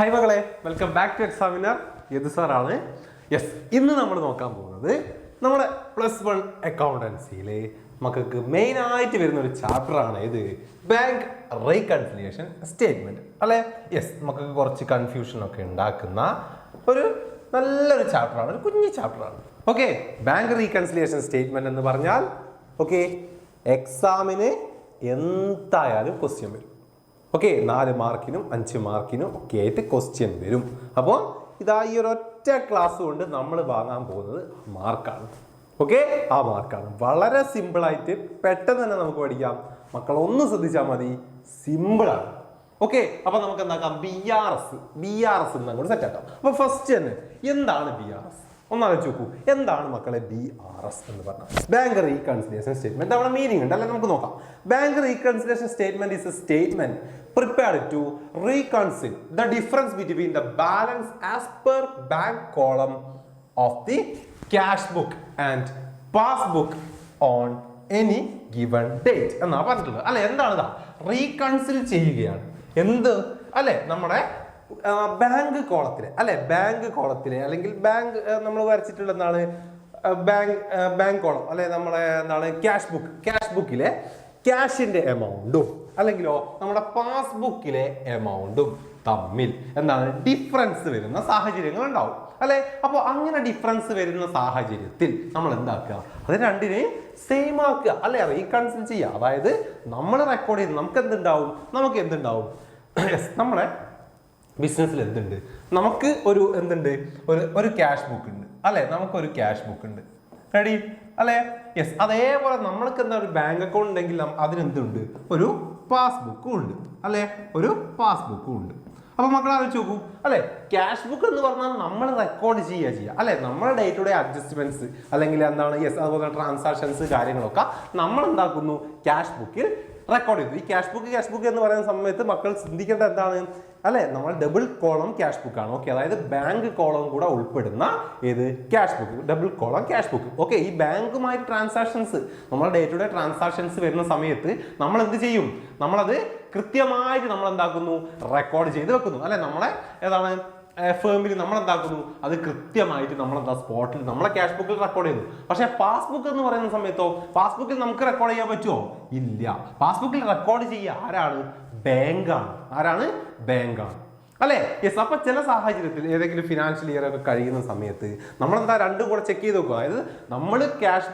Hi മകളെ, welcome back to examiner. Yadu സാറാണ്. Yes, ഇന്ന് നമ്മൾ നോക്കാൻ പോകുന്നത് നമ്മുടെ +1 അക്കൗണ്ടൻസിയിലെ മക്കൾക്ക് മെയിനായിട്ട് വരുന്ന ഒരു ചാപ്റ്ററാണ്. ഇത് ബാങ്ക് റീകൺസിലിയേഷൻ സ്റ്റേറ്റ്മെന്റ് അല്ലെ. യെസ്, മക്കൾക്ക് കുറച്ച് കൺഫ്യൂഷനൊക്കെ ഉണ്ടാക്കുന്ന ഒരു നല്ലൊരു ചാപ്റ്ററാണ്, ഒരു കുഞ്ഞു ചാപ്റ്ററാണ്. ഓക്കെ, ബാങ്ക് റീകൺസിലിയേഷൻ സ്റ്റേറ്റ്മെന്റ് എന്ന് പറഞ്ഞാൽ എക്സാമിന് എന്തായാലും ക്വസ്റ്റ്യൻ വരും. 4 മാർക്കിനും 5 മാർക്കിനും ഒക്കെ ആയിട്ട് ക്വസ്റ്റ്യൻ വരും. അപ്പോൾ ഇതാ ഈ ഒരൊറ്റ ക്ലാസ് കൊണ്ട് നമ്മൾ വാങ്ങാൻ പോകുന്നത് മാർക്കാണ്. ആ മാർക്കാണ് വളരെ സിമ്പിളായിട്ട് പെട്ടെന്ന് തന്നെ നമുക്ക് പഠിക്കാം. മക്കൾ ഒന്ന് ശ്രദ്ധിച്ചാൽ മതി, സിമ്പിളാണ്. അപ്പൊ നമുക്ക് എന്താക്കാം, BRS അങ്ങോട്ട് സെറ്റ് ആക്കാം. അപ്പൊ ഫസ്റ്റ് തന്നെ എന്താണ് BRS ഒന്നാലോചിച്ച് നോക്കൂ. എന്താണ് മക്കളെ BRS എന്ന് പറഞ്ഞാൽ? Bank reconciliation statement. അവിടെ മീനിങ് ഉണ്ട് അല്ലെ, നമുക്ക് നോക്കാം. Bank reconciliation statement is A statement prepared to reconcile the difference between the balance as per bank column of the cash book and passbook on any given date എന്നാ പറഞ്ഞിട്ടുള്ളത് അല്ലെ. എന്താണ് റീകൺസിൽ ചെയ്യുകയാണ്. എന്ത് അല്ലെ, നമ്മുടെ ബാങ്ക് കോളത്തിലെ അല്ലെങ്കിൽ ബാങ്ക് നമ്മൾ വരച്ചിട്ടുള്ള എന്താണ് ബാങ്ക് കോളം അല്ലെ, നമ്മളെ എന്താണ് ക്യാഷ് ബുക്കിലെ ക്യാഷിന്റെ എമൗണ്ടും അല്ലെങ്കിലോ നമ്മുടെ പാസ്ബുക്കിലെ എമൗണ്ടും തമ്മിൽ എന്താണ് ഡിഫറൻസ് വരുന്ന സാഹചര്യങ്ങൾ ഉണ്ടാവും അല്ലെ. അപ്പോൾ അങ്ങനെ ഡിഫറൻസ് വരുന്ന സാഹചര്യത്തിൽ നമ്മൾ എന്താക്കുക, അത് രണ്ടിനെയും സെയിം ആക്കുക അല്ലെ, റീകൺസിൽ ചെയ്യുക. അതായത് നമ്മൾ റെക്കോർഡ് ചെയ്ത് നമുക്ക് എന്തുണ്ടാവും നമ്മുടെ ബിസിനസ്സിൽ എന്തുണ്ട്, നമുക്ക് ഒരു ക്യാഷ് ബുക്ക് ഉണ്ട് അല്ലെ, നമുക്കൊരു ക്യാഷ് ബുക്ക് ഉണ്ട്. റെഡി അല്ലെ? യെസ്. അതേപോലെ നമ്മൾക്ക് എന്താ ഒരു ബാങ്ക് അക്കൗണ്ട് ഉണ്ടെങ്കിൽ അതിനെന്തുണ്ട്, ഒരു പാസ്ബുക്കും ഉണ്ട് അല്ലെ, ഒരു പാസ്ബുക്കും ഉണ്ട്. അപ്പൊ മക്കൾ ആലോചിച്ച് നോക്കൂ അല്ലെ, ക്യാഷ് ബുക്ക് എന്ന് പറഞ്ഞാൽ നമ്മൾ റെക്കോർഡ് ചെയ്യുക അല്ലെ, നമ്മുടെ ഡേ ടു ഡേ അഡ്ജസ്റ്റ്മെന്റ്സ് അല്ലെങ്കിൽ എന്താണ് അതുപോലെ ട്രാൻസാക്ഷൻസ് കാര്യങ്ങളൊക്കെ നമ്മൾ എന്താക്കുന്നു, ക്യാഷ് ബുക്കിൽ റെക്കോർഡ് ചെയ്തു. ഈ ക്യാഷ് ബുക്ക് എന്ന് പറയുന്ന സമയത്ത് മക്കൾ ചിന്തിക്കേണ്ടത് എന്താണ് അല്ലെ, നമ്മൾ ഡബിൾ കോളം ക്യാഷ് ബുക്ക് ആണ്. അതായത് ബാങ്ക് കോളം കൂടെ ഉൾപ്പെടുന്ന ഏത് cash book, double column cash book. ഈ ബാങ്കുമായിട്ട് ട്രാൻസാക്ഷൻസ്, നമ്മൾ ഡേ ടു ഡേ ട്രാൻസാക്ഷൻസ് വരുന്ന സമയത്ത് നമ്മൾ എന്ത് ചെയ്യും, നമ്മളത് കൃത്യമായിട്ട് നമ്മൾ എന്താക്കുന്നു, റെക്കോർഡ് ചെയ്ത് വെക്കുന്നു അല്ലെ. നമ്മളെ ഏതാണ് ഫേമിൽ നമ്മൾ എന്താക്കുന്നു, അത് കൃത്യമായിട്ട് നമ്മളെന്താ സ്പോട്ടിൽ നമ്മളെ ക്യാഷ് ബുക്കിൽ റെക്കോർഡ് ചെയ്തു. പക്ഷെ പാസ്ബുക്ക് എന്ന് പറയുന്ന സമയത്തോ, പാസ്ബുക്കിൽ നമുക്ക് റെക്കോർഡ് ചെയ്യാൻ പറ്റുമോ? ഇല്ല. പാസ്ബുക്കിൽ റെക്കോർഡ് ചെയ്യുക ആരാണ്? ബാങ്കാണ് അല്ലെ. യെസ്. അപ്പൊ ചില സാഹചര്യത്തിൽ ഏതെങ്കിലും ഫിനാൻഷ്യൽ ഇയർ ഒക്കെ കഴിയുന്ന സമയത്ത് നമ്മളെന്താ രണ്ടും കൂടെ ചെക്ക് ചെയ്ത് നോക്കുക. അതായത് നമ്മുടെ ക്യാഷ്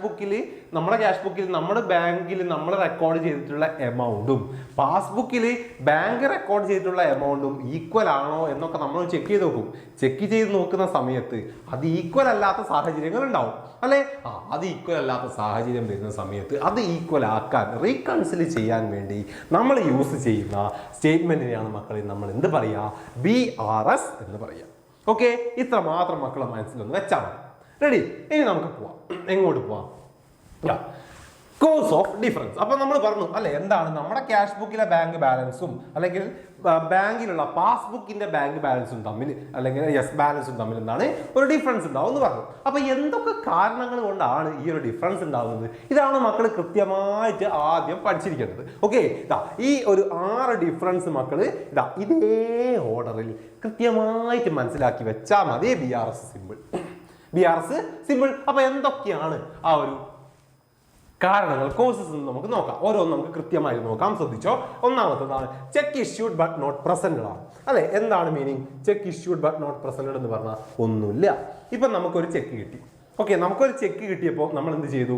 ബുക്കിൽ നമ്മുടെ ബാങ്കിൽ നമ്മൾ റെക്കോർഡ് ചെയ്തിട്ടുള്ള എമൗണ്ടും പാസ്ബുക്കിൽ ബാങ്ക് റെക്കോർഡ് ചെയ്തിട്ടുള്ള എമൗണ്ടും ഈക്വൽ ആണോ എന്നൊക്കെ നമ്മൾ ചെക്ക് ചെയ്ത് നോക്കും. ചെക്ക് ചെയ്ത് നോക്കുന്ന സമയത്ത് അത് ഈക്വൽ അല്ലാത്ത സാഹചര്യങ്ങൾ ഉണ്ടാവും അല്ലെ. അത് ഈക്വൽ അല്ലാത്ത സാഹചര്യം വരുന്ന സമയത്ത് അത് ഈക്വൽ ആക്കാൻ, റീകൺസിൽ ചെയ്യാൻ വേണ്ടി നമ്മൾ യൂസ് ചെയ്യുന്ന സ്റ്റേറ്റ്മെന്റിനെയാണ് മക്കളെ നമ്മൾ എന്ത് പറയുക, BRS എന്ന് പറയാം. ഇത്ര മാത്രം മക്കളെ മനസ്സിലൊന്ന് വെച്ചാൽ മതി. റെഡി? ഇനി നമുക്ക് പോവാം. എങ്ങോട്ട് പോവാം? Cause of difference. അപ്പൊ നമ്മൾ പറഞ്ഞു അല്ലെ, എന്താണ് നമ്മുടെ ക്യാഷ് ബുക്കിലെ ബാങ്ക് ബാലൻസും അല്ലെങ്കിൽ ബാങ്കിലുള്ള പാസ്ബുക്കിന്റെ ബാങ്ക് ബാലൻസും തമ്മിൽ അല്ലെങ്കിൽ ബാലൻസും തമ്മിൽ എന്താണ് ഒരു ഡിഫറൻസ് ഉണ്ടാവും എന്ന് പറഞ്ഞു. അപ്പൊ എന്തൊക്കെ കാരണങ്ങൾ കൊണ്ടാണ് ഈ ഒരു ഡിഫറൻസ് ഉണ്ടാകുന്നത്, ഇതാണ് മക്കൾ കൃത്യമായിട്ട് ആദ്യം പഠിച്ചിരിക്കേണ്ടത്. ഈ ഒരു 6 ഡിഫറൻസ് മക്കൾ ഇതേ ഓർഡറിൽ കൃത്യമായിട്ട് മനസ്സിലാക്കി വെച്ചാൽ മതി. BRS simple. അപ്പൊ എന്തൊക്കെയാണ് ആ ഒരു കാരണങ്ങൾ, കോസസ് നമുക്ക് നോക്കാം. ഓരോന്നും നമുക്ക് കൃത്യമായി നോക്കാം. ശ്രദ്ധിച്ചോ. ഒന്നാമത്തേതാണ് cheque issued but not presented ആണ് അല്ലെ. എന്താണ് meaning cheque issued but not presented എന്ന് പറഞ്ഞാൽ? ഒന്നുമില്ല. ഇപ്പൊ നമുക്കൊരു ചെക്ക് കിട്ടി. നമുക്കൊരു ചെക്ക് കിട്ടിയപ്പോൾ നമ്മൾ എന്ത് ചെയ്തു,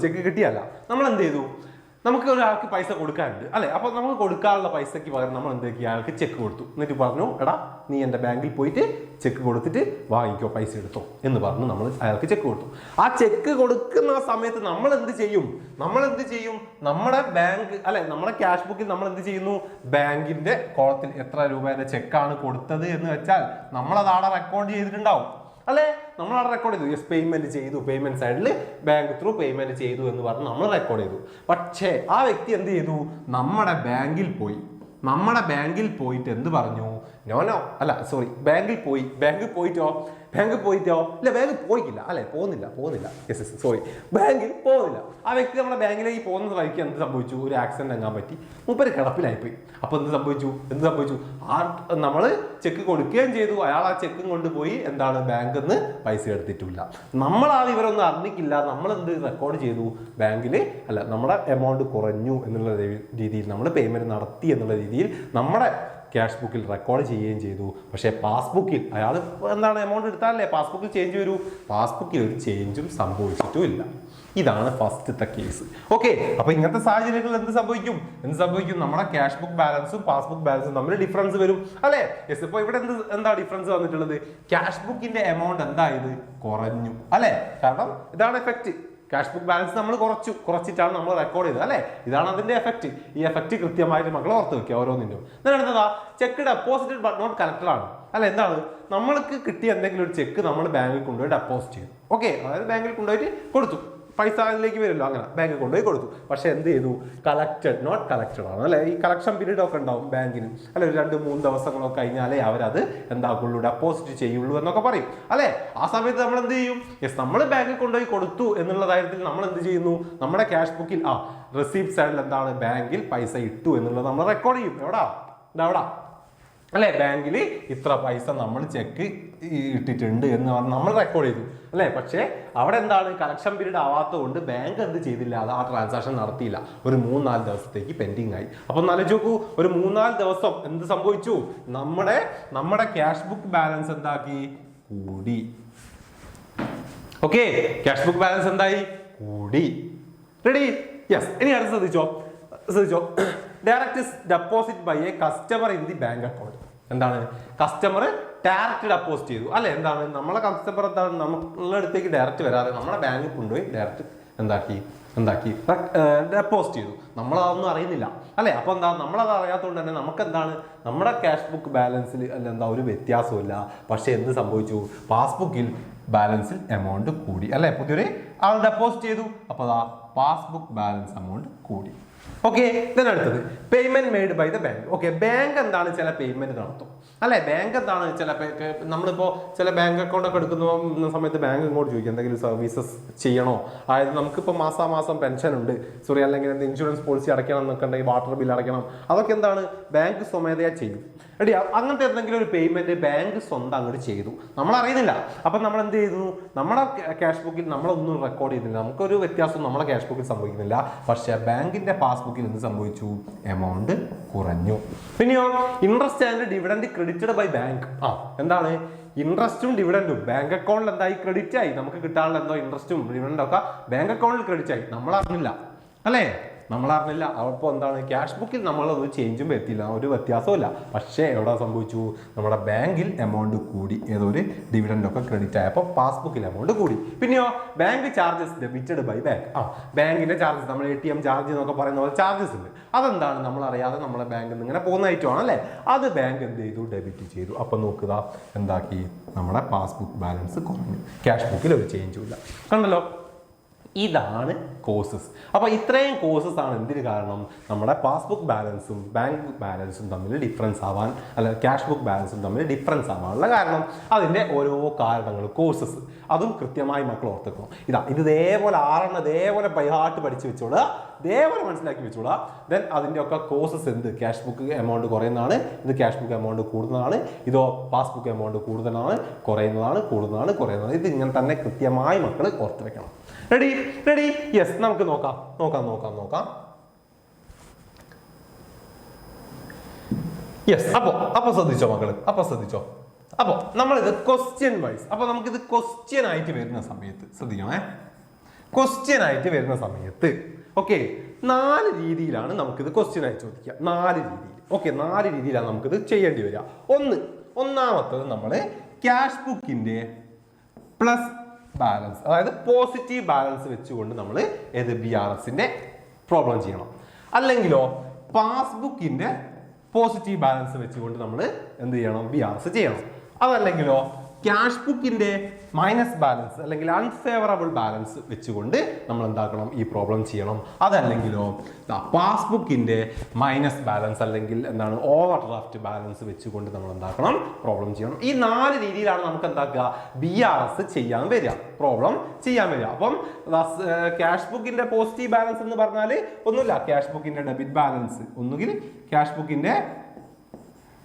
ചെക്ക് കിട്ടിയല്ല, നമ്മൾ എന്ത് ചെയ്തു, നമുക്ക് ഒരാൾക്ക് പൈസ കൊടുക്കാനുണ്ട് അല്ലെ. അപ്പൊ നമുക്ക് കൊടുക്കാനുള്ള പൈസക്ക് പകരം നമ്മൾ എന്താക്കി, അയാൾക്ക് ചെക്ക് കൊടുത്തു. എന്നിട്ട് പറഞ്ഞു, എടാ നീ എൻ്റെ ബാങ്കിൽ പോയിട്ട് ചെക്ക് കൊടുത്തിട്ട് വാങ്ങിക്കോ, പൈസ എടുത്തോ എന്ന് പറഞ്ഞു നമ്മൾ അയാൾക്ക് ചെക്ക് കൊടുത്തു. ആ ചെക്ക് കൊടുക്കുന്ന സമയത്ത് നമ്മൾ എന്ത് ചെയ്യും, നമ്മുടെ ബാങ്ക് അല്ലെ, നമ്മുടെ ക്യാഷ് ബുക്കിൽ നമ്മൾ എന്ത് ചെയ്യുന്നു, ബാങ്കിന്റെ കോളത്തിൽ എത്ര രൂപയുടെ ചെക്കാണ് കൊടുത്തത് എന്ന് വെച്ചാൽ നമ്മളത് അവിടെ റെക്കോർഡ് ചെയ്തിട്ടുണ്ടാവും അല്ലെ. നമ്മൾ അവിടെ റെക്കോർഡ് ചെയ്തു, പേയ്മെന്റ് ചെയ്തു, പേയ്മെന്റ് സൈഡിൽ ബാങ്ക് ത്രൂ പേയ്മെന്റ് ചെയ്തു എന്ന് പറഞ്ഞ് നമ്മൾ റെക്കോർഡ് ചെയ്തു. പക്ഷേ ആ വ്യക്തി എന്ത് ചെയ്തു, നമ്മുടെ ബാങ്കിൽ പോയിട്ട് എന്ത് പറഞ്ഞു, ബാങ്കിൽ പോയിട്ടോ ബാങ്കിൽ പോയിട്ടോ ഇല്ല, ബാങ്കിൽ പോയിട്ടില്ല അല്ലെ, പോകുന്നില്ല യെസ് സോറി, ബാങ്കിൽ പോകുന്നില്ല. ആ വ്യക്തി നമ്മുടെ ബാങ്കിലേക്ക് പോകുന്ന വഴിക്ക് എന്ത് സംഭവിച്ചു, ഒരു ആക്സിഡന്റ് അങ്ങാൻ പറ്റി, മൂപ്പര് കിടപ്പിലായിപ്പോയി. അപ്പൊ എന്ത് സംഭവിച്ചു ആ നമ്മൾ ചെക്ക് കൊടുക്കുകയും ചെയ്തു, അയാൾ ആ ചെക്കും കൊണ്ടുപോയി എന്താണ് ബാങ്കിൽ നിന്ന് പൈസ എടുത്തിട്ടില്ല. നമ്മൾ ആ വിവരമൊന്നും അറിഞ്ഞിട്ടില്ല, നമ്മൾ എന്ത് റെക്കോർഡ് ചെയ്തു, ബാങ്കിൽ അല്ല നമ്മുടെ എമൗണ്ട് കുറഞ്ഞു എന്നുള്ള രീതിയിൽ നമ്മൾ പേയ്മെന്റ് നടത്തി എന്നുള്ള രീതിയിൽ നമ്മുടെ ക്യാഷ് ബുക്കിൽ റെക്കോർഡ് ചെയ്യുകയും ചെയ്തു. പക്ഷേ പാസ്ബുക്കിൽ അയാൾ എന്താണ് എമൗണ്ട് എടുത്താലല്ലേ പാസ്ബുക്കിൽ ചേഞ്ച് വരൂ, പാസ്ബുക്കിൽ ഒരു ചേഞ്ചും സംഭവിച്ചിട്ടും ഇല്ല. ഇതാണ് ഫസ്റ്റത്തെ കേസ്. ഓക്കെ, അപ്പൊ ഇങ്ങനത്തെ സാഹചര്യങ്ങളിൽ എന്ത് സംഭവിക്കും, നമ്മുടെ ക്യാഷ് ബുക്ക് ബാലൻസും പാസ്ബുക്ക് ബാലൻസും തമ്മിൽ ഡിഫറൻസ് വരും അല്ലെ. യെസ്, ഇപ്പൊ ഇവിടെ എന്താ ഡിഫറൻസ് വന്നിട്ടുള്ളത്, ക്യാഷ് ബുക്കിന്റെ എമൗണ്ട് എന്തായത് കുറഞ്ഞു അല്ലെ, കാരണം ഇതാണ് എഫക്റ്റ്. ക്യാഷ് ബുക്ക് ബാലൻസ് നമ്മൾ കുറച്ചിട്ടാണ് നമ്മൾ റെക്കോർഡ് ചെയ്തത് അല്ലെ, ഇതാണ് അതിന്റെ എഫക്റ്റ്. ഈ എഫക്റ്റ് കൃത്യമായിട്ട് മക്കൾ ഓർത്ത് വെക്കുക ഓരോന്നിനും. അടുത്തതാ cheque deposited but not collected ആണ് അല്ലെ. എന്താണ്, നമ്മൾക്ക് കിട്ടിയ എന്തെങ്കിലും ഒരു ചെക്ക് നമ്മൾ ബാങ്കിൽ കൊണ്ടുപോയി ഡെപ്പോസിറ്റ് ചെയ്തു. ഓക്കെ, അതായത് ബാങ്കിൽ കൊണ്ടുപോയിട്ട് കൊടുത്തു, പൈസ അതിലേക്ക് വരുമല്ലോ, അങ്ങനെ ബാങ്കിൽ കൊണ്ടുപോയി കൊടുത്തു. പക്ഷെ എന്ത് ചെയ്തു, കളക്റ്റഡ് നോട്ട് കളക്റ്റഡ് ആണ് അല്ലെ. ഈ കളക്ഷൻ പീരീഡ് ഒക്കെ ഉണ്ടാവും ബാങ്കിന് അല്ലെ, ഒരു 2-3 ദിവസങ്ങളൊക്കെ കഴിഞ്ഞാലേ അവരത് എന്താക്കുള്ളൂ, ഡെപ്പോസിറ്റ് ചെയ്യുള്ളൂ എന്നൊക്കെ പറയും അല്ലെ. ആ സമയത്ത് നമ്മൾ എന്ത് ചെയ്യും, യെസ് നമ്മൾ ബാങ്കിൽ കൊണ്ടുപോയി കൊടുത്തു എന്നുള്ള കാര്യത്തിൽ നമ്മൾ എന്ത് ചെയ്യുന്നു, നമ്മുടെ ക്യാഷ് ബുക്കിൽ റെസീപ്റ്റ് സൈഡിൽ എന്താണ് ബാങ്കിൽ പൈസ ഇട്ടു എന്നുള്ളത് നമ്മൾ റെക്കോർഡ് ചെയ്യും. എവിടാ അല്ലെ, ബാങ്കിൽ ഇത്ര പൈസ നമ്മൾ ചെക്ക് ഇട്ടിട്ടുണ്ട് എന്ന് പറഞ്ഞ് നമ്മൾ റെക്കോർഡ് ചെയ്തു അല്ലെ. പക്ഷേ അവിടെ എന്താണ്, കളക്ഷൻ പീരീഡ് ആവാത്തതുകൊണ്ട് ബാങ്ക് എന്ത് ചെയ്തില്ല, അത് ആ ട്രാൻസാക്ഷൻ നടത്തിയില്ല, ഒരു 3-4 ദിവസത്തേക്ക് പെൻഡിങ് ആയി. അപ്പൊ ആലോചിച്ച് നോക്കൂ, ഒരു 3-4 ദിവസം എന്ത് സംഭവിച്ചു, നമ്മുടെ ക്യാഷ് ബുക്ക് ബാലൻസ് എന്താക്കി, കൂടി. ഓക്കെ, ക്യാഷ് ബുക്ക് ബാലൻസ് എന്തായി, കൂടി. Ready, yes. ഇനി അടുത്ത് ശ്രദ്ധിച്ചോ direct deposit by a customer in the bank account. എന്താണ്, കസ്റ്റമർ ഡയറക്റ്റ് ഡെപ്പോസിറ്റ് ചെയ്തു അല്ലെ. എന്താണ്, നമ്മളെ കസ്റ്റമർ എന്താണ് നമ്മളെ അടുത്തേക്ക് ഡയറക്റ്റ് വരാതെ നമ്മളെ ബാങ്കിൽ കൊണ്ടുപോയി ഡയറക്റ്റ് എന്താക്കി ഡെപ്പോസിറ്റ് ചെയ്തു. നമ്മളതൊന്നും അറിയുന്നില്ല അല്ലെ. അപ്പൊ എന്താ, നമ്മളത് അറിയാത്തതുകൊണ്ട് തന്നെ നമുക്ക് എന്താണ്, നമ്മുടെ ക്യാഷ് ബുക്ക് ബാലൻസിൽ എന്താ ഒരു വ്യത്യാസമില്ല. പക്ഷെ എന്ത് സംഭവിച്ചു, പാസ്ബുക്കിൽ ബാലൻസിൽ എമൗണ്ട് കൂടി അല്ലെ. പുതിയൊരു ആൾ ഡെപ്പോസിറ്റ് ചെയ്തു, അപ്പൊ പാസ്ബുക്ക് ബാലൻസ് എമൗണ്ട് കൂടി. ഓക്കെ, അടുത്തത് payment made by the bank. Okay, bank എന്താണ് ചില പേയ്മെന്റ് നടത്തും അല്ലെ. ബാങ്ക് എന്താണ് നമ്മളിപ്പോ ചില ബാങ്ക് അക്കൗണ്ട് ഒക്കെ എടുക്കുന്ന സമയത്ത് ബാങ്ക് ഇങ്ങോട്ട് ചോദിക്കും എന്തെങ്കിലും സർവീസസ് ചെയ്യണോ, അതായത് നമുക്കിപ്പോൾ മാസാമാസം പെൻഷൻ ഉണ്ട്, സോറി അല്ലെങ്കിൽ എന്തെങ്കിലും ഇൻഷുറൻസ് പോളിസി അടയ്ക്കണം എന്നൊക്കെ ഉണ്ടെങ്കിൽ വാട്ടർ ബിൽ അടയ്ക്കണം, അതൊക്കെ എന്താണ് ബാങ്ക് സ്വമേധയാ ചെയ്യും. റെഡി, അങ്ങനത്തെ എന്തെങ്കിലും ഒരു പേയ്മെന്റ് ബാങ്ക് സ്വന്തം അങ്ങോട്ട് ചെയ്തു, നമ്മൾ അറിയുന്നില്ല. അപ്പൊ നമ്മൾ എന്ത് ചെയ്തു, നമ്മുടെ ക്യാഷ് ബുക്കിൽ നമ്മളൊന്നും റെക്കോർഡ് ചെയ്തില്ല, നമുക്കൊരു വ്യത്യാസം നമ്മുടെ ക്യാഷ് ബുക്കിൽ സംഭവിക്കുന്നില്ല. പക്ഷെ ബാങ്കിന്റെ പാസ്ബുക്കിൽ എന്ത് സംഭവിച്ചു, എമൗണ്ട് കുറഞ്ഞു. പിന്നെയോ interest and dividend credited by bank. എന്താണ്, ഇൻട്രസ്റ്റും ഡിവിഡൻഡും ബാങ്ക് അക്കൗണ്ടിൽ എന്തായി, ക്രെഡിറ്റ് ആയി. നമുക്ക് കിട്ടാനുള്ള എന്തോ ഇൻട്രസ്റ്റും ഡിവിഡൻഡും ഒക്കെ ബാങ്ക് അക്കൗണ്ടിൽ ക്രെഡിറ്റ് ആയി, നമ്മൾ അറിഞ്ഞില്ല അല്ലേ, അപ്പോൾ എന്താണ്, ക്യാഷ് ബുക്കിൽ നമ്മളൊരു ചേഞ്ചും വരുത്തില്ല, ഒരു വ്യത്യാസവും ഇല്ല. പക്ഷേ എവിടെ സംഭവിച്ചു, നമ്മുടെ ബാങ്കിൽ എമൗണ്ട് കൂടി, ഏതൊരു ഡിവിഡൻഡ് ഒക്കെ ക്രെഡിറ്റ് ആയപ്പോൾ പാസ്ബുക്കിൽ എമൗണ്ട് കൂടി. പിന്നെയോ bank charges debited by bank. ബാങ്കിന്റെ ചാർജസ്, നമ്മൾ ATM ചാർജ് എന്നൊക്കെ പറയുന്ന പോലെ ചാർജസ് ഉണ്ട്, അതെന്താണ് നമ്മൾ അറിയാതെ നമ്മളെ ബാങ്കിൽ നിന്ന് ഇങ്ങനെ പോകുന്ന ഐറ്റമാണ് അല്ലേ, അത് ബാങ്ക് എന്ത് ചെയ്തു, ഡെബിറ്റ് ചെയ്തു. അപ്പൊ നോക്കുക എന്താക്കി, നമ്മുടെ പാസ്ബുക്ക് ബാലൻസ് കുറഞ്ഞു, ക്യാഷ് ബുക്കിൽ ഒരു ചേഞ്ചും ഇല്ല. കണ്ടല്ലോ, ഇതാണ് കോസസ്. അപ്പൊ ഇത്രയും കോസസ് ആണ് എന്തിന് കാരണം, നമ്മുടെ പാസ്ബുക്ക് ബാലൻസും ബാങ്ക് ബാലൻസും തമ്മിൽ ഡിഫറൻസ് ആവാൻ, അല്ല ക്യാഷ് ബുക്ക് ബാലൻസും തമ്മിൽ ഡിഫറൻസ് ആവാനുള്ള കാരണം. അതിന്റെ ഓരോ കാരണങ്ങൾ, കോസസ്, അതും കൃത്യമായി മക്കൾ ഓർത്തിക്കണം. ഇത് ഇതേപോലെ 6 ഇതേപോലെ ബൈഹാർട്ട് പഠിച്ചു വെച്ചോളുക, ഇതേപോലെ മനസ്സിലാക്കി വെച്ചോളുക. ദെൻ അതിന്റെ ഒക്കെ കോസസ് എന്ത്, ക്യാഷ് ബുക്ക് എമൗണ്ട് കുറയുന്നതാണ്, ഇത് ക്യാഷ് ബുക്ക് എമൗണ്ട് കൂടുന്നതാണ്, ഇതോ പാസ്ബുക്ക് എമൗണ്ട് കൂടുതലാണ്, കുറയുന്നതാണ്. ഇത് ഇങ്ങനെ തന്നെ കൃത്യമായി മക്കൾ ഓർത്ത് വെക്കണം. Ready, yes. നമുക്ക് നോക്കാം. യെസ്, അപ്പൊ ശ്രദ്ധിച്ചോ മക്കള്, അപ്പൊ നമ്മളിത് ക്വസ്റ്റ്യൻ വൈസ്, അപ്പൊ നമുക്കിത് ക്വസ്റ്റ്യൻ ആയിട്ട് വരുന്ന സമയത്ത് ശ്രദ്ധിക്കണേ. ക്വസ്റ്റ്യൻ ആയിട്ട് വരുന്ന സമയത്ത് ഓക്കെ 4 രീതിയിലാണ് നമുക്കിത് ക്വസ്റ്റ്യൻ ആയി ചോദിക്കുക. 4 രീതിയിൽ. ഓക്കെ, 4 രീതിയിലാണ് നമുക്കിത് ചെയ്യേണ്ടി വരിക. ഒന്നാമത്തത് നമ്മൾ ക്യാഷ് ബുക്കിന്റെ പ്ലസ് ബാലൻസ്, അതായത് പോസിറ്റീവ് ബാലൻസ് വെച്ചുകൊണ്ട് നമ്മൾ ഏത് BRSന്റെ പ്രോബ്ലം ചെയ്യണം. അല്ലെങ്കിലോ പാസ്ബുക്കിന്റെ പോസിറ്റീവ് ബാലൻസ് വെച്ചുകൊണ്ട് നമ്മൾ എന്ത് ചെയ്യണം, BRS ചെയ്യണം. അതല്ലെങ്കിലോ ക്യാഷ് ബുക്കിന്റെ മൈനസ് ബാലൻസ് അല്ലെങ്കിൽ അൺഫേവറബിൾ ബാലൻസ് വെച്ചുകൊണ്ട് നമ്മൾ എന്താക്കണം ഈ പ്രോബ്ലം ചെയ്യണം. അതല്ലെങ്കിലോ പാസ്ബുക്കിന്റെ മൈനസ് ബാലൻസ് അല്ലെങ്കിൽ എന്താണ് ഓവർ ഡ്രാഫ്റ്റ് ബാലൻസ് വെച്ചുകൊണ്ട് നമ്മൾ എന്താക്കണം പ്രോബ്ലം ചെയ്യണം. ഈ 4 രീതിയിലാണ് നമുക്ക് എന്താക്കുക BRS ചെയ്യാൻ വരിക, പ്രോബ്ലം ചെയ്യാൻ വരിക. അപ്പം ക്യാഷ് ബുക്കിന്റെ പോസിറ്റീവ് ബാലൻസ് എന്ന് പറഞ്ഞാൽ ഒന്നുമില്ല, ക്യാഷ് ബുക്കിന്റെ ഡെബിറ്റ് ബാലൻസ്, ഒന്നുകിൽ ക്യാഷ് ബുക്കിന്റെ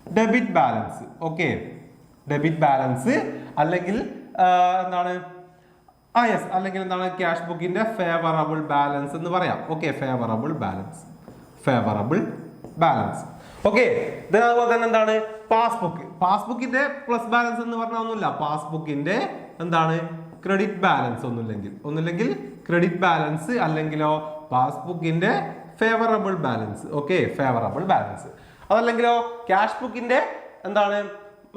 debit balance, okay debit balance, അല്ലെങ്കിൽ എന്താണ് യെസ് അല്ലെങ്കിൽ എന്താണ് ക്യാഷ് ബുക്കിന്റെ ഫേവറബിൾ ബാലൻസ് എന്ന് പറയാം. Okay favourable balance okay. അതുപോലെ തന്നെ എന്താണ് പാസ്ബുക്കിന്റെ പ്ലസ് ബാലൻസ് എന്ന് പറഞ്ഞാൽ ഒന്നുമില്ല, പാസ്ബുക്കിന്റെ എന്താണ് ക്രെഡിറ്റ് ബാലൻസ് ഒന്നുമില്ലെങ്കിൽ ക്രെഡിറ്റ് ബാലൻസ്, അല്ലെങ്കിലോ പാസ്ബുക്കിന്റെ favourable balance. Okay favourable balance. അതല്ലെങ്കിലോ ക്യാഷ് ബുക്കിന്റെ എന്താണ്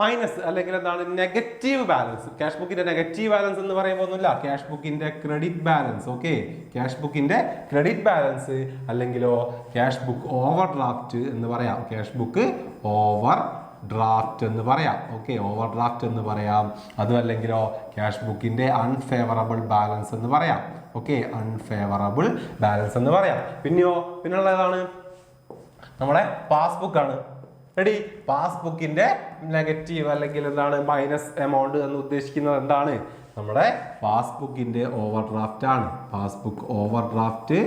മൈനസ് അല്ലെങ്കിൽ എന്താണ് നെഗറ്റീവ് ബാലൻസ്. ക്യാഷ് ബുക്കിന്റെ നെഗറ്റീവ് ബാലൻസ് എന്ന് പറയുമ്പോൾ ഒന്നുമില്ല, ക്യാഷ് ബുക്കിന്റെ ക്രെഡിറ്റ് ബാലൻസ്. ഓക്കെ ക്യാഷ് ബുക്കിന്റെ ക്രെഡിറ്റ് ബാലൻസ്, അല്ലെങ്കിലോ ക്യാഷ് ബുക്ക് ഓവർ ഡ്രാഫ്റ്റ് എന്ന് പറയാം, ക്യാഷ് ബുക്ക് ഓവർ ഡ്രാഫ്റ്റ് എന്ന് പറയാം. ഓക്കെ ഓവർ ഡ്രാഫ്റ്റ് എന്ന് പറയാം. അതും അല്ലെങ്കിലോ ക്യാഷ് ബുക്കിന്റെ അൺഫേവറബിൾ ബാലൻസ് എന്ന് പറയാം. ഓക്കെ അൺഫേവറബിൾ ബാലൻസ് എന്ന് പറയാം. പിന്നെയുള്ള ഏതാണ് നമ്മുടെ പാസ്ബുക്കാണ്. റെഡി? പാസ്ബുക്കിന്റെ നെഗറ്റീവ് അല്ലെങ്കിൽ എന്താണ് മൈനസ് എമൗണ്ട് എന്ന് ഉദ്ദേശിക്കുന്നത് എന്താണ്? നമ്മുടെ പാസ്ബുക്കിന്റെ ഓവർ ഡ്രാഫ്റ്റ് ആണ്. പാസ്ബുക്ക് ഓവർ ഡ്രാഫ്റ്റ്,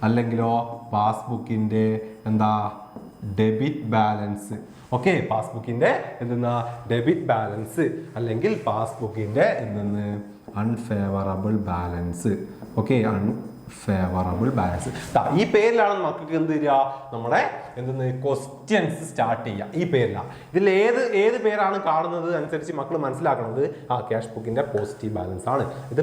അല്ലെങ്കിലോ പാസ്ബുക്കിന്റെ എന്താ ഡെബിറ്റ് ബാലൻസ്. ഓക്കെ പാസ്ബുക്കിന്റെ എന്തെന്നാ ഡെബിറ്റ് ബാലൻസ്, അല്ലെങ്കിൽ പാസ്ബുക്കിന്റെ എന്തെന്ന് unfavourable balance. Okay unfavourable balance. ഈ പേരിലാണ് മക്കൾക്ക് എന്ത് തരിക, നമ്മുടെ എന്തെന്ന് ക്വസ്റ്റ്യൻസ് സ്റ്റാർട്ട് ചെയ്യുക. ഈ പേരിലാണ്. ഇതിൽ ഏത് പേരാണ് കാണുന്നത് അനുസരിച്ച് മക്കൾ മനസ്സിലാക്കുന്നത് ക്യാഷ് ബുക്കിന്റെ പോസിറ്റീവ് ബാലൻസ് ആണ്, ഇത്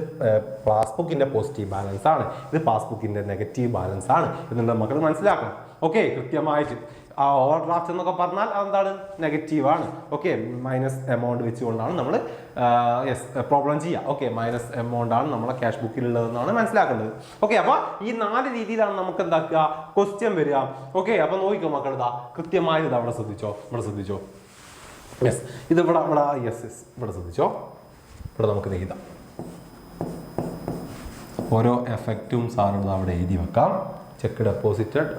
പാസ്ബുക്കിന്റെ പോസിറ്റീവ് ബാലൻസ് ആണ്, ഇത് പാസ്ബുക്കിന്റെ നെഗറ്റീവ് ബാലൻസ് ആണ് എന്നുള്ളത് മക്കൾ മനസ്സിലാക്കണം. ഓക്കെ കൃത്യമായിട്ട്. ഓവർ ഡ്രാഫ്റ്റ് എന്നൊക്കെ പറഞ്ഞാൽ അതെന്താണ് നെഗറ്റീവാണ്. ഓക്കെ മൈനസ് എമൗണ്ട് വെച്ചുകൊണ്ടാണ് നമ്മൾ പ്രോബ്ലം ചെയ്യുക. ഓക്കെ മൈനസ് എമൗണ്ട് ആണ് നമ്മളെ ക്യാഷ് ബുക്കിലുള്ളതെന്നാണ് മനസ്സിലാക്കേണ്ടത്. ഓക്കെ അപ്പൊ ഈ 4 രീതിയിലാണ് നമുക്ക് എന്താക്കുക ക്വസ്റ്റ്യൻ വരിക. ഓക്കെ അപ്പൊ നോക്കിക്കോ മക്കൾ, ഇതാ കൃത്യമായി ഇത് അവിടെ ശ്രദ്ധിച്ചോ. യെസ് ഇത് ഇവിടെ ഇവിടെ ശ്രദ്ധിച്ചോ. ഇവിടെ നമുക്ക് എഴുതാം, ഓരോ എഫക്റ്റും സാറിന് അവിടെ എഴുതി വെക്കാം. Cheque deposited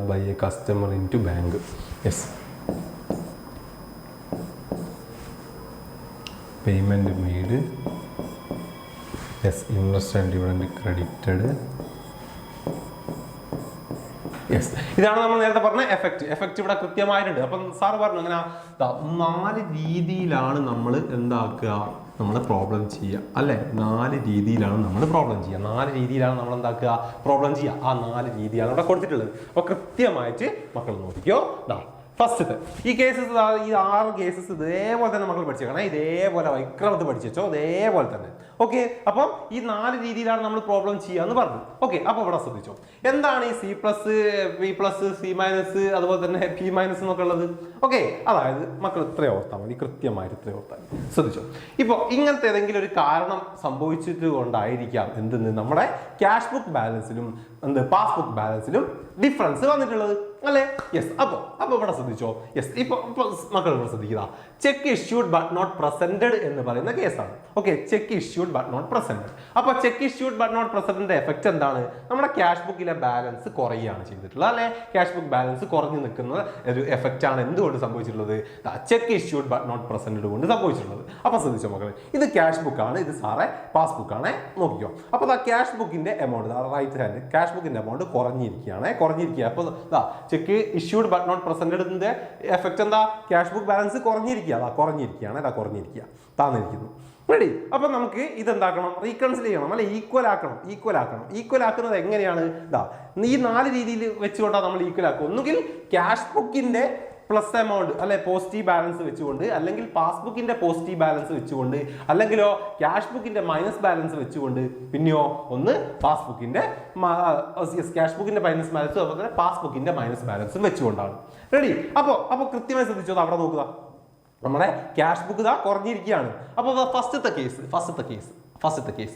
by a customer in to bank. Yes payment made. Yes interest and dividend credited. Yes ഇതാണ് നമ്മൾ നേരത്തെ പറഞ്ഞ എഫക്റ്റ് ഇവിടെ കൃത്യമായിട്ടുണ്ട്. അപ്പം സാറ് പറഞ്ഞു അങ്ങനെ 4 രീതിയിലാണ് നമ്മൾ എന്താക്കുക നമ്മൾ പ്രോബ്ലം ചെയ്യുക അല്ലേ. 4 രീതിയിലാണ് നമ്മൾ പ്രോബ്ലം ചെയ്യുക. 4 രീതിയിലാണ് നമ്മൾ എന്താക്കുക പ്രോബ്ലം ചെയ്യുക. ആ 4 രീതിയാണ് ഇവിടെ കൊടുത്തിട്ടുള്ളത്. അപ്പോൾ കൃത്യമായിട്ട് മക്കൾ നോക്കിക്കോ. ഫസ്റ്റത്തെ ഈ കേസസ്, ഈ 6 കേസസ് ഇതേപോലെ തന്നെ മക്കൾ പഠിച്ചേക്കണം. ഇതേപോലെ വൈക്രമത്ത് പഠിച്ചോ, അതേപോലെ തന്നെ. ഓക്കെ അപ്പം ഈ 4 രീതിയിലാണ് നമ്മൾ പ്രോബ്ലം ചെയ്യുക എന്ന് പറഞ്ഞു. ഓക്കെ അപ്പോൾ ഇവിടെ ശ്രദ്ധിച്ചോ, എന്താണ് ഈ C+, B+, C-, അതുപോലെ തന്നെ P- എന്നൊക്കെ ഉള്ളത്. ഓക്കെ അതായത് മക്കൾ ഇത്രയും ഓർത്താൽ മതി, കൃത്യമായിട്ട് ഇത്രയും ഓർത്താൽ മതി. ശ്രദ്ധിച്ചോ, ഇപ്പോൾ ഇങ്ങനത്തെ ഏതെങ്കിലും ഒരു കാരണം സംഭവിച്ചിട്ട് കൊണ്ടായിരിക്കാം എന്തെന്ന് നമ്മുടെ ക്യാഷ് ബുക്ക് ബാലൻസിലും പാസ്ബുക്ക് ബാലൻസിലും ഡിഫറൻസ് വന്നിട്ടുള്ളത് അല്ലേ. യെസ് അപ്പോൾ ഇവിടെ ശ്രദ്ധിച്ചോ. യെസ് ഇപ്പോൾ മക്കൾ ഇവിടെ ശ്രദ്ധിക്കുക, cheque issued but not presented എന്ന് പറയുന്ന കേസാണ്. Okay cheque issued but not presented. അപ്പോൾ cheque issued but not presented effect എന്താണ്? നമ്മുടെ ക്യാഷ് ബുക്കിലെ ബാലൻസ് കുറയുകയാണ് ചെയ്തിട്ടുള്ളത് അല്ലെ. ക്യാഷ് ബുക്ക് ബാലൻസ് കുറഞ്ഞു നിൽക്കുന്ന ഒരു എഫക്റ്റ് ആണ് എന്തുകൊണ്ട് സംഭവിച്ചിട്ടുള്ളത്? Cheque issued but not presented കൊണ്ട് സംഭവിച്ചിട്ടുള്ളത്. അപ്പോൾ ശ്രദ്ധിച്ചോ മക്കളെ, ഇത് ക്യാഷ് ബുക്കാണ്, ഇത് സാറേ പാസ്ബുക്കാണ്. നോക്കിക്കോ, അപ്പോൾ ക്യാഷ് ബുക്കിന്റെ എമൗണ്ട് റൈറ്റ് ഹാൻഡ് ക്യാഷ് ബുക്കിന്റെ എമൗണ്ട് കുറഞ്ഞിരിക്കുകയാണ്. അപ്പോൾ ചെക്ക് ഇഷ്യൂഡ് ബട്ട് നോട്ട് പ്രസന്റഡിന്റെ എഫക്റ്റ് എന്താ? ക്യാഷ് ബുക്ക് ബാലൻസ് കുറഞ്ഞിരിക്കുകയാണ്. താന്നിരിക്കുന്നു. റെഡി? അപ്പൊ നമുക്ക് ഇതെന്താക്കണം? റീകൺസിൽ ചെയ്യണം അല്ലെ, ഈക്വൽ ആക്കുന്നത് എങ്ങനെയാണ്? ഈ 4 രീതിയിൽ വെച്ചുകൊണ്ടാണ് നമ്മൾ ഈക്വൽ ആക്കുക. ഒന്നുകിൽ ക്യാഷ് ബുക്കിന്റെ പ്ലസ് എമൗണ്ട് അല്ലെ പോസിറ്റീവ് ബാലൻസ് വെച്ചുകൊണ്ട്, അല്ലെങ്കിൽ പാസ്ബുക്കിന്റെ പോസിറ്റീവ് ബാലൻസ് വെച്ചുകൊണ്ട്, അല്ലെങ്കിലോ ക്യാഷ് ബുക്കിന്റെ മൈനസ് ബാലൻസ് വെച്ചുകൊണ്ട്, പിന്നെയോ ഒന്ന് പാസ്ബുക്കിന്റെ ക്യാഷ് ബുക്കിന്റെ മൈനസ് ബാലൻസും അതുപോലെ തന്നെ പാസ്ബുക്കിന്റെ മൈനസ് ബാലൻസും വെച്ചുകൊണ്ടാണ്. റെഡി? അപ്പോൾ കൃത്യമായി ശ്രദ്ധിച്ചോ, അവിടെ നോക്കുക, നമ്മുടെ ക്യാഷ് ബുക്ക് കുറഞ്ഞിരിക്കുകയാണ്. അപ്പോൾ ഫസ്റ്റത്തെ കേസ്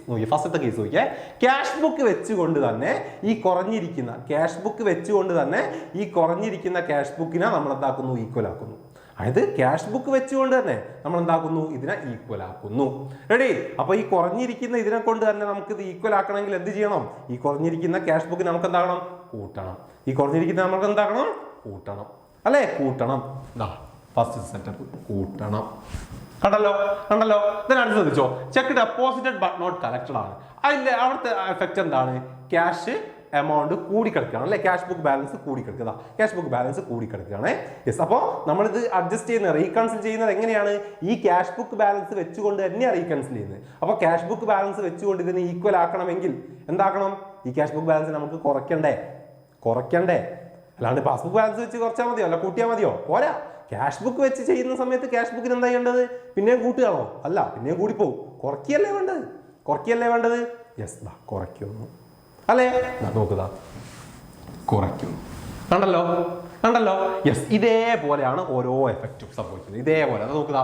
നോക്കിയേ, ക്യാഷ് ബുക്ക് വെച്ചുകൊണ്ട് തന്നെ ഈ കുറഞ്ഞിരിക്കുന്ന ക്യാഷ് ബുക്കിനെ നമ്മൾ എന്താക്കുന്നു? ഈക്വൽ ആക്കുന്നു. അതായത് ക്യാഷ് ബുക്ക് വെച്ചുകൊണ്ട് തന്നെ നമ്മൾ എന്താക്കുന്നു, ഇതിനെ ഈക്വൽ ആക്കുന്നു. റെഡി? അപ്പൊ ഈ കുറഞ്ഞിരിക്കുന്ന ഇതിനെ കൊണ്ട് തന്നെ നമുക്ക് ഇത് ഈക്വൽ ആക്കണമെങ്കിൽ എന്ത് ചെയ്യണം? ഈ കുറഞ്ഞിരിക്കുന്ന ക്യാഷ് ബുക്ക് നമുക്ക് എന്താകണം? കൂട്ടണം. ഈ കുറഞ്ഞിരിക്കുന്ന നമുക്ക് എന്താകണം? കൂട്ടണം അല്ലേ? കൂട്ടണം. ഫസ്റ്റ് സെറ്റപ്പ് കൂട്ടണം. കണ്ടല്ലോ. ഇതിനടുത്ത് ശ്രദ്ധിച്ചോ, cheque deposited but not collected ആണ്. അതിന്റെ അവിടുത്തെ എഫക്റ്റ് എന്താണ്? ക്യാഷ് എമൗണ്ട് കൂടിക്കിടക്കുകയാണ് അല്ലെ? ക്യാഷ് ബുക്ക് ബാലൻസ് കൂടിക്കിടക്കുക. ക്യാഷ് ബുക്ക് ബാലൻസ് കൂടിക്കിടക്കുകയാണ്. യെസ്. അപ്പോൾ നമ്മളിത് അഡ്ജസ്റ്റ് ചെയ്യുന്നത്, റീകൺസിൽ ചെയ്യുന്നത് എങ്ങനെയാണ്? ഈ ക്യാഷ് ബുക്ക് ബാലൻസ് വെച്ചുകൊണ്ട് തന്നെയാണ് റീകൺസിൽ ചെയ്യുന്നത്. അപ്പോൾ ക്യാഷ് ബുക്ക് ബാലൻസ് വെച്ചുകൊണ്ട് ഇതിന് ഈക്വൽ ആക്കണമെങ്കിൽ എന്താക്കണം? ഈ ക്യാഷ് ബുക്ക് ബാലൻസ് നമുക്ക് കുറയ്ക്കണ്ടേ? അല്ലാണ്ട് പാസ്ബുക്ക് ബാലൻസ് വെച്ച് കുറച്ചാൽ മതിയോ? അല്ല കൂട്ടിയാൽ മതിയോ? പോരാ. ക്യാഷ് ബുക്ക് വെച്ച് ചെയ്യുന്ന സമയത്ത് ക്യാഷ് ബുക്കിന് എന്താ ചെയ്യേണ്ടത്? പിന്നെയും കൂട്ടുകയാണോ? അല്ല, പിന്നെയും കൂടിപ്പോവും. കുറയ്ക്കല്ലേ വേണ്ടത്? യെസ്. കുറയ്ക്കുന്നു അല്ലേ? നോക്കുക, കുറയ്ക്കുന്നു. കണ്ടല്ലോ. യെസ്. ഇതേപോലെയാണ് ഓരോ എഫക്റ്റും സംഭവിക്കുന്നത്. ഇതേപോലെ നോക്കുക.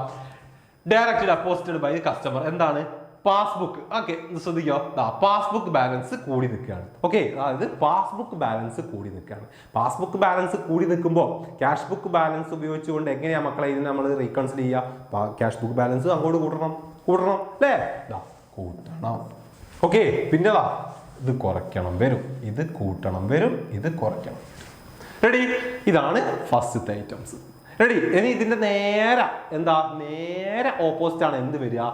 ഡയറക്റ്റ് ഡെപ്പോസിറ്റഡ് ബൈ കസ്റ്റമർ എന്താണ്? പാസ്ബുക്ക്. ഓക്കെ, ശ്രദ്ധിക്കോ, പാസ്ബുക്ക് ബാലൻസ് കൂടി നിൽക്കുകയാണ്. ഓക്കെ, അതായത് പാസ്ബുക്ക് ബാലൻസ് കൂടി നിൽക്കുകയാണ്. പാസ്ബുക്ക് ബാലൻസ് കൂടി നിൽക്കുമ്പോൾ ക്യാഷ് ബുക്ക് ബാലൻസ് ഉപയോഗിച്ചുകൊണ്ട് എങ്ങനെയാ മക്കളെ ഇതിനെ നമ്മൾ റീകൺസിൽ ചെയ്യുക? ക്യാഷ് ബുക്ക് ബാലൻസ് അങ്ങോട്ട് കൂട്ടണം അല്ലേ? കൂട്ടണം. ഓക്കെ, പിന്നെതാ ഇത് കുറയ്ക്കണം വരും, ഇത് കൂട്ടണം വരും, ഇത് കുറയ്ക്കണം. റെഡി? ഇതാണ് ഫസ്റ്റത്തെ ഐറ്റംസ്. റെഡി? ഇനി ഇതിന്റെ നേരെ ഓപ്പോസിറ്റ് ആണ് എന്ത് വരിക?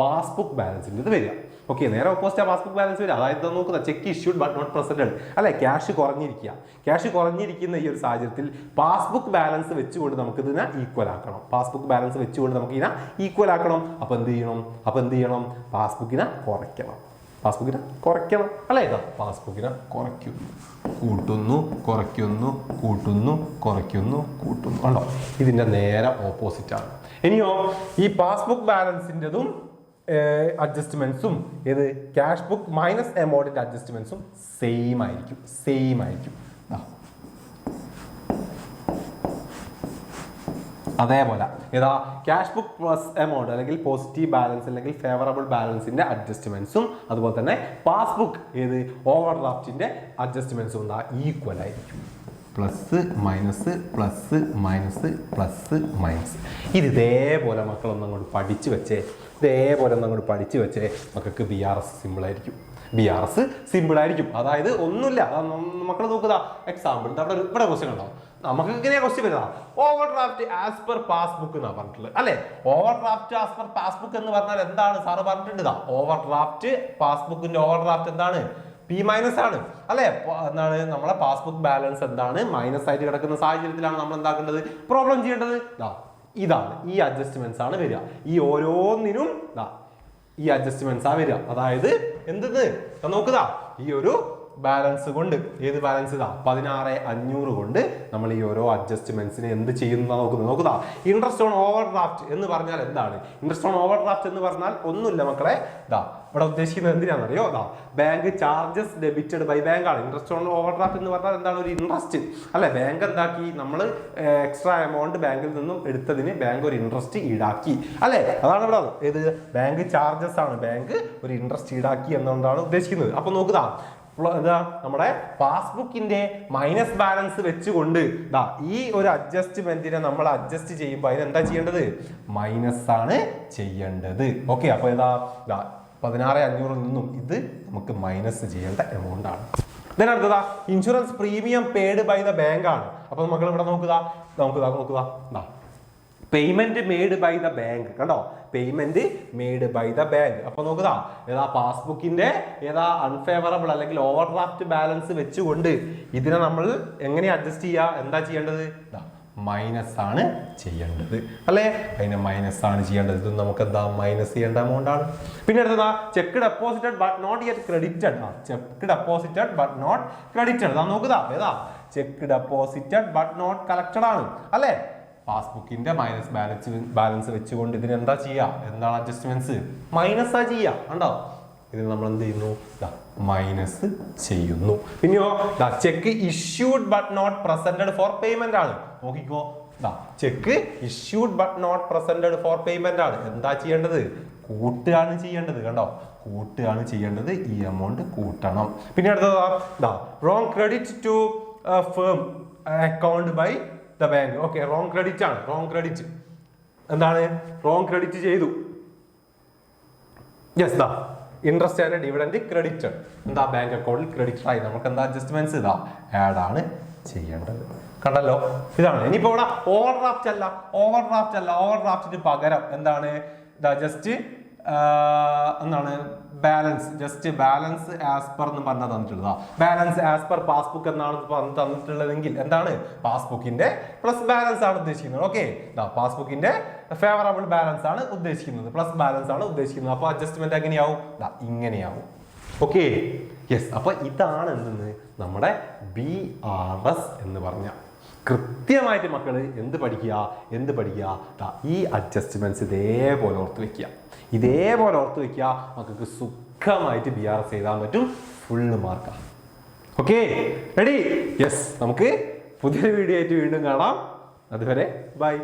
പാസ്ബുക്ക് ബാലൻസിന്റെ ഇത് വരിക. ഓക്കെ, നേരെ ഓപ്പോസിറ്റ് പാസ്ബുക്ക് ബാലൻസ് വരിക. അതായത് നോക്കുക, cheque issued but not presented അല്ലെ? ക്യാഷ് കുറഞ്ഞിരിക്കുന്ന ഈ ഒരു സാഹചര്യത്തിൽ പാസ്ബുക്ക് ബാലൻസ് വെച്ചുകൊണ്ട് നമുക്ക് ഇതിനെ ഈക്വൽ ആക്കണം. അപ്പൊ എന്ത് ചെയ്യണം? പാസ്ബുക്കിനെ കുറയ്ക്കണം അല്ലേ? പാസ്ബുക്കിനെ കുറയ്ക്കുന്നു, കുറയ്ക്കുന്നു. കണ്ടോ? ഇതിന്റെ നേരെ ഓപ്പോസിറ്റ് ആണ്. ഇനിയോ ഈ പാസ്ബുക്ക് ബാലൻസിൻ്റെതും അഡ്ജസ്റ്റ്മെന്റ്സും ഏത് ക്യാഷ് ബുക്ക് മൈനസ് എമൗണ്ടിന്റെ അഡ്ജസ്റ്റ്മെന്റ്സും സെയിം ആയിരിക്കും. അതേപോലെ ഏതാ ക്യാഷ് ബുക്ക് പ്ലസ് എമൗണ്ട് അല്ലെങ്കിൽ പോസിറ്റീവ് ബാലൻസ് അല്ലെങ്കിൽ ഫേവറബിൾ ബാലൻസിന്റെ അഡ്ജസ്റ്റ്മെന്റ്സും അതുപോലെ തന്നെ പാസ്ബുക്ക് ഏത് ഓവർ ഡ്രാഫ്റ്റിന്റെ അഡ്ജസ്റ്റ്മെന്റ്സും എന്താ ഈക്വൽ ആയിരിക്കും. പ്ലസ് മൈനസ് ഇത് ഇതേപോലെ മക്കളൊന്നും അങ്ങോട്ട് പഠിച്ചു വെച്ചേ മക്കൾക്ക് BRS സിമ്പിൾ ആയിരിക്കും. അതായത് ഒന്നുമില്ല, മക്കൾ നോക്കുക. എക്സാമ്പിൾ ഇവിടെ ക്വസ്റ്റ്യൻ ഉണ്ടാവും. നമുക്ക് ഇങ്ങനെയാ ക്വസ്റ്റ്യൻ വരുന്ന over draft as per passbook എന്നാ പറഞ്ഞിട്ടുള്ളത് അല്ലെ? Over draft as per passbook എന്ന് പറഞ്ഞാൽ എന്താണ് സാറ് പറഞ്ഞിട്ടുണ്ട്? ഓവർ ഡ്രാഫ്റ്റ് പാസ്ബുക്കിന്റെ ഓവർ ഡ്രാഫ്റ്റ് എന്താണ്? P- ആണ് അല്ലെ? എന്താണ് നമ്മളെ പാസ്ബുക്ക് ബാലൻസ് എന്താണ്? മൈനസ് ആയിട്ട് കിടക്കുന്ന സാഹചര്യത്തിലാണ് നമ്മൾ എന്താക്കേണ്ടത്? പ്രോബ്ലം ചെയ്യേണ്ടത്. ഇതാണ് ഈ അഡ്ജസ്റ്റ്മെന്റ്സ് ആണ് വരിക. ഈ ഓരോന്നിനും ഈ അഡ്ജസ്റ്റ്മെന്റ്സ് ആ വരിക. അതായത് എന്തെന്ന് നോക്കുക, ഈ ഒരു ബാലൻസ് കൊണ്ട് ഏത് ബാലൻസ് 16,500 കൊണ്ട് നമ്മൾ ഈ ഓരോ അഡ്ജസ്റ്റ്മെന്റ്സിനെ എന്ത് ചെയ്യുന്ന നോക്കുക. ഇൻട്രസ്റ്റ് ഓൺ ഓവർ ഡ്രാഫ്റ്റ് എന്ന് പറഞ്ഞാൽ എന്താണ്? ഇൻട്രസ്റ്റ് ഓൺ ഓവർ ഡ്രാഫ്റ്റ് എന്ന് പറഞ്ഞാൽ ഒന്നുമില്ല മക്കളെ. ഇവിടെ ഉദ്ദേശിക്കുന്നത് എന്തിനാണെന്നറിയോ? Bank charges debited by bank ആണ്. ഇൻട്രസ്റ്റ് ഓൺ ഓവർ ഡ്രാഫ്റ്റ് എന്ന് പറഞ്ഞാൽ എന്താണ്? ഒരു ഇൻട്രസ്റ്റ് അല്ലെ? ബാങ്ക് എന്താക്കി? നമ്മൾ എക്സ്ട്രാ എമൗണ്ട് ബാങ്കിൽ നിന്നും എടുത്തതിന് ബാങ്ക് ഒരു ഇൻട്രസ്റ്റ് ഈടാക്കി അല്ലെ? അതാണ് ഇവിടെ ഏത് ബാങ്ക് ചാർജസ് ആണ്. ബാങ്ക് ഒരു ഇൻട്രസ്റ്റ് ഈടാക്കി എന്നുകൊണ്ടാണ് ഉദ്ദേശിക്കുന്നത്. അപ്പൊ നോക്കുക, നമ്മുടെ പാസ്ബുക്കിന്റെ മൈനസ് ബാലൻസ് വെച്ചുകൊണ്ട് ഈ ഒരു അഡ്ജസ്റ്റ്മെന്റിനെ നമ്മൾ അഡ്ജസ്റ്റ് ചെയ്യുമ്പോൾ അതിന് എന്താ ചെയ്യേണ്ടത്? മൈനസ് ആണ് ചെയ്യേണ്ടത്. ഓക്കെ, അപ്പൊ 16,500 നിന്നും ഇത് നമുക്ക് മൈനസ് ചെയ്യേണ്ട എമൗണ്ട് ആണ്. ഇതിനടുത്തതാ insurance premium paid by the bank ആണ്. അപ്പൊ മക്കൾ ഇവിടെ നോക്കുക payment made by the bank. കണ്ടോ? Payment made by the bank. അപ്പൊ നോക്കുക, ഏതാ പാസ്ബുക്കിന്റെ അൺഫേവറബിൾ അല്ലെങ്കിൽ ഓവർ ഡ്രാഫ്റ്റ് ബാലൻസ് വെച്ചുകൊണ്ട് ഇതിനെ നമ്മൾ എങ്ങനെ അഡ്ജസ്റ്റ് ചെയ്യുക? എന്താ ചെയ്യേണ്ടത്? മൈനസ് ആണ് ചെയ്യേണ്ടത് അല്ലെ? അതിനെ മൈനസ് ആണ് ചെയ്യേണ്ടത്. ഇത് നമുക്ക് എന്താ മൈനസ് ചെയ്യേണ്ട എമൗണ്ട് ആണ്. പിന്നെ അടുത്തതാ cheque deposited but not yet credited. Cheque deposited but not credited. നോക്കുക, ഏതാ cheque deposited but not collected ആണ് അല്ലെ? പാസ്ബുക്കിന്റെ മൈനസ് ബാലൻസ് വെച്ചുകൊണ്ട് ഇതിന് എന്താ ചെയ്യുക? എന്താണ് അഡ്ജസ്റ്റ്മെന്റ്സ്? മൈനസ് ആ ചെയ്യുക. കണ്ടോ? ഇതിന് നമ്മൾ എന്ത് ചെയ്യുന്നു? മൈനസ് ചെയ്യുന്നു. പിന്നെയോ cheque issued but not presented for payment ആണ്. നോക്കിക്കോ, cheque issued but not presented for payment ആണ്. എന്താ ചെയ്യേണ്ടത്? കൂട്ടുകയാണ് ചെയ്യേണ്ടത്. കണ്ടോ? കൂട്ടുകയാണ് ചെയ്യേണ്ടത്. ഈ എമൗണ്ട് കൂട്ടണം. പിന്നെ അടുത്തതാ wrong credit to firm account by the bank. Okay, wrong credit ആണ്. റോങ് ക്രെഡിറ്റ് എന്താണ്? റോങ് ക്രെഡിറ്റ് ചെയ്തു. യെസ്, ദാ ഇൻട്രസ്റ്റ് ആൻഡ് ഡിവിഡൻഡ് ക്രെഡിറ്റഡ്. എന്താ? ബാങ്ക് അക്കൗണ്ടിൽ ക്രെഡിറ്റ് ആയി. നമുക്ക് എന്താ അഡ്ജസ്റ്റ്മെന്റ്സ് ഇതാ ആഡ് ആണ് ചെയ്യേണ്ടത്. കണ്ടല്ലോ, ഇതാണ്. ഇനിയിപ്പോ ഇവിടെ ഓവർ ഡ്രാഫ്റ്റ് അല്ല. ഓവർ ഡ്രാഫ്റ്റിന് പകരം എന്താണ്? ഇതാ ജസ്റ്റ് എന്താണ്? Balance. Just balance as per എന്ന് പറഞ്ഞാൽ തന്നിട്ടുള്ളതാ. ബാലൻസ് ആസ് പെർ പാസ്ബുക്ക് എന്നാണ് തന്നിട്ടുള്ളതെങ്കിൽ എന്താണ്? പാസ്ബുക്കിന്റെ പ്ലസ് ബാലൻസ് ആണ് ഉദ്ദേശിക്കുന്നത്. ഓക്കെ, പാസ്ബുക്കിന്റെ ഫേവറബിൾ ബാലൻസ് ആണ് ഉദ്ദേശിക്കുന്നത്, പ്ലസ് ബാലൻസ് ആണ് ഉദ്ദേശിക്കുന്നത്. അപ്പൊ അഡ്ജസ്റ്റ്മെന്റ് എങ്ങനെയാവും? ഇങ്ങനെയാവും. Okay, yes. അപ്പൊ ഇതാണ് എന്തെന്ന് നമ്മുടെ BRS എന്ന് പറഞ്ഞ. കൃത്യമായിട്ട് മക്കള് എന്ത് പഠിക്കുക? ഈ അഡ്ജസ്റ്റ്മെന്റ്സ് ഇതേപോലെ ഓർത്ത് വെക്കുക. മക്കൾക്ക് സുഖമായിട്ട് BRS എഴുതാൻ പറ്റും. ഫുള്ള് മാർക്കാണ്. Okay, ready? യെസ്. നമുക്ക് പുതിയൊരു വീഡിയോ ആയിട്ട് വീണ്ടും കാണാം. അതുവരെ ബൈ.